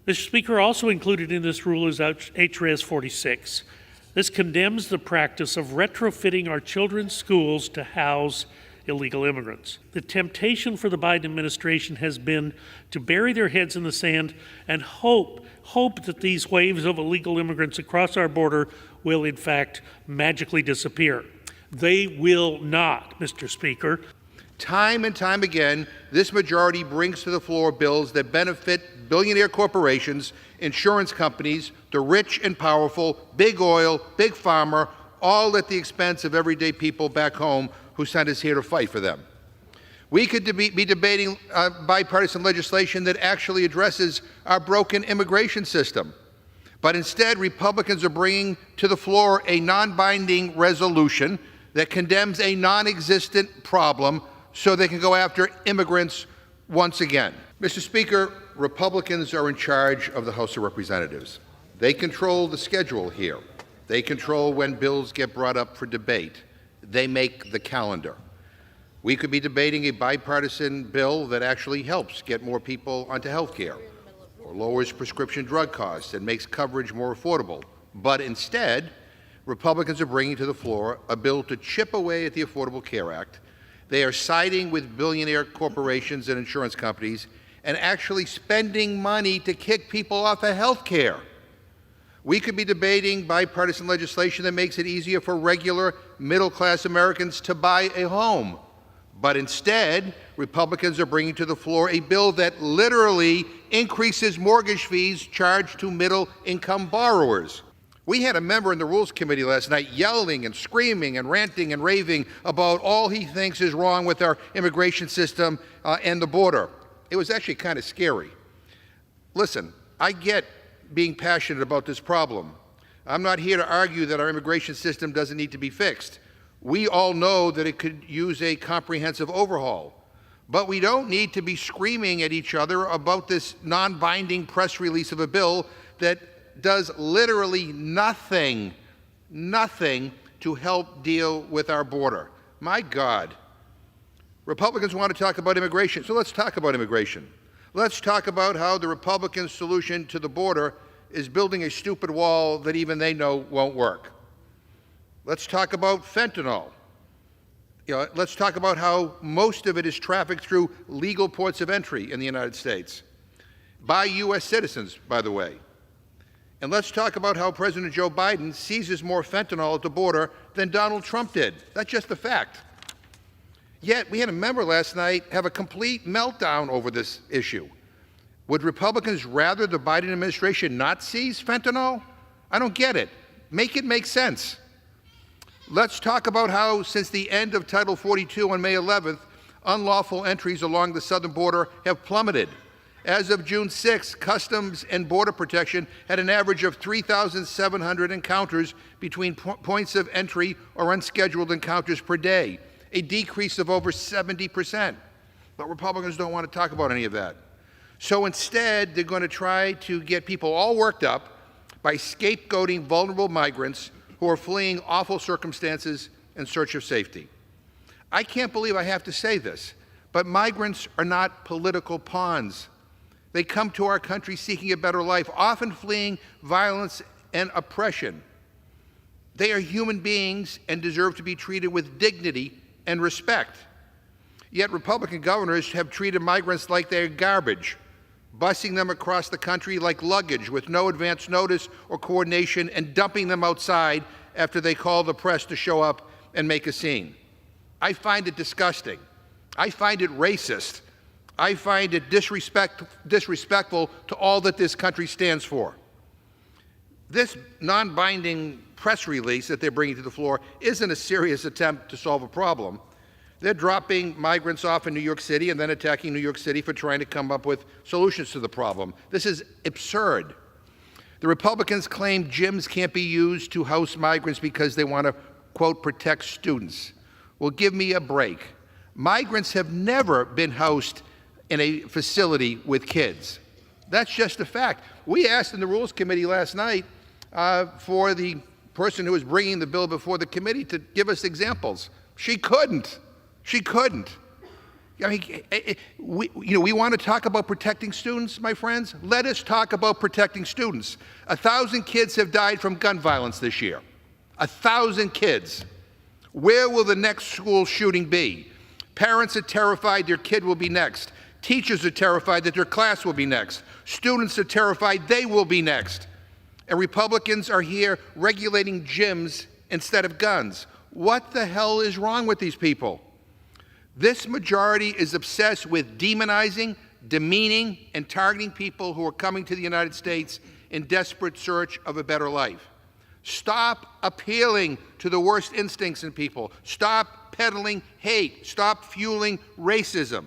Mr. Speaker, also included in this rule is HRES 46. This condemns the practice of retrofitting our children's schools to house illegal immigrants. The temptation for the Biden administration has been to bury their heads in the sand and hope that these waves of illegal immigrants across our border will in fact magically disappear. They will not, Mr. Speaker. Time and time again, this majority brings to the floor bills that benefit billionaire corporations, insurance companies, the rich and powerful, big oil, big pharma, all at the expense of everyday people back home who sent us here to fight for them. We could be debating bipartisan legislation that actually addresses our broken immigration system. But instead, Republicans are bringing to the floor a non-binding resolution that condemns a non-existent problem so they can go after immigrants once again. Mr. Speaker, Republicans are in charge of the House of Representatives. They control the schedule here. They control when bills get brought up for debate. They make the calendar. We could be debating a bipartisan bill that actually helps get more people onto health care, or lowers prescription drug costs and makes coverage more affordable. But instead, Republicans are bringing to the floor a bill to chip away at the Affordable Care Act. They are siding with billionaire corporations and insurance companies and actually spending money to kick people off of health care. We could be debating bipartisan legislation that makes it easier for regular middle-class Americans to buy a home. But instead, Republicans are bringing to the floor a bill that literally increases mortgage fees charged to middle-income borrowers. We had a member in the Rules Committee last night yelling and screaming and ranting and raving about all he thinks is wrong with our immigration system and the border. It was actually kind of scary. Listen, I get being passionate about this problem. I'm not here to argue that our immigration system doesn't need to be fixed. We all know that it could use a comprehensive overhaul. But we don't need to be screaming at each other about this non-binding press release of a bill that does literally nothing to help deal with our border. My God. Republicans want to talk about immigration, so let's talk about immigration. Let's talk about how the Republican solution to the border is building a stupid wall that even they know won't work. Let's talk about fentanyl. Let's talk about how most of it is trafficked through legal ports of entry in the United States, by U.S. citizens, by the way. And let's talk about how President Joe Biden seizes more fentanyl at the border than Donald Trump did. That's just a fact. Yet, we had a member last night have a complete meltdown over this issue. Would Republicans rather the Biden administration not seize fentanyl? I don't get it. Make it make sense. Let's talk about how, since the end of Title 42 on May 11th, unlawful entries along the southern border have plummeted. As of June 6th, Customs and Border Protection had an average of 3,700 encounters between points of entry or unscheduled encounters per day, a decrease of over 70%. But Republicans don't want to talk about any of that. So instead, they're going to try to get people all worked up by scapegoating vulnerable migrants who are fleeing awful circumstances in search of safety. I can't believe I have to say this, but migrants are not political pawns. They come to our country seeking a better life, often fleeing violence and oppression. They are human beings and deserve to be treated with dignity and respect. Yet Republican governors have treated migrants like they're garbage, busing them across the country like luggage with no advance notice or coordination and dumping them outside after they call the press to show up and make a scene. I find it disgusting. I find it racist. I find it disrespectful to all that this country stands for. This non-binding press release that they're bringing to the floor isn't a serious attempt to solve a problem. They're dropping migrants off in New York City and then attacking New York City for trying to come up with solutions to the problem. This is absurd. The Republicans claim gyms can't be used to house migrants because they want to, quote, protect students. Well, give me a break. Migrants have never been housed in a facility with kids. That's just a fact. We asked in the Rules Committee last night for the person who was bringing the bill before the committee to give us examples. She couldn't. She couldn't. I mean, we want to talk about protecting students, my friends? Let us talk about protecting students. 1,000 kids have died from gun violence this year. 1,000 kids. Where will the next school shooting be? Parents are terrified their kid will be next. Teachers are terrified that their class will be next. Students are terrified they will be next. And Republicans are here regulating gyms instead of guns. What the hell is wrong with these people? This majority is obsessed with demonizing, demeaning, and targeting people who are coming to the United States in desperate search of a better life. Stop appealing to the worst instincts in people. Stop peddling hate. Stop fueling racism.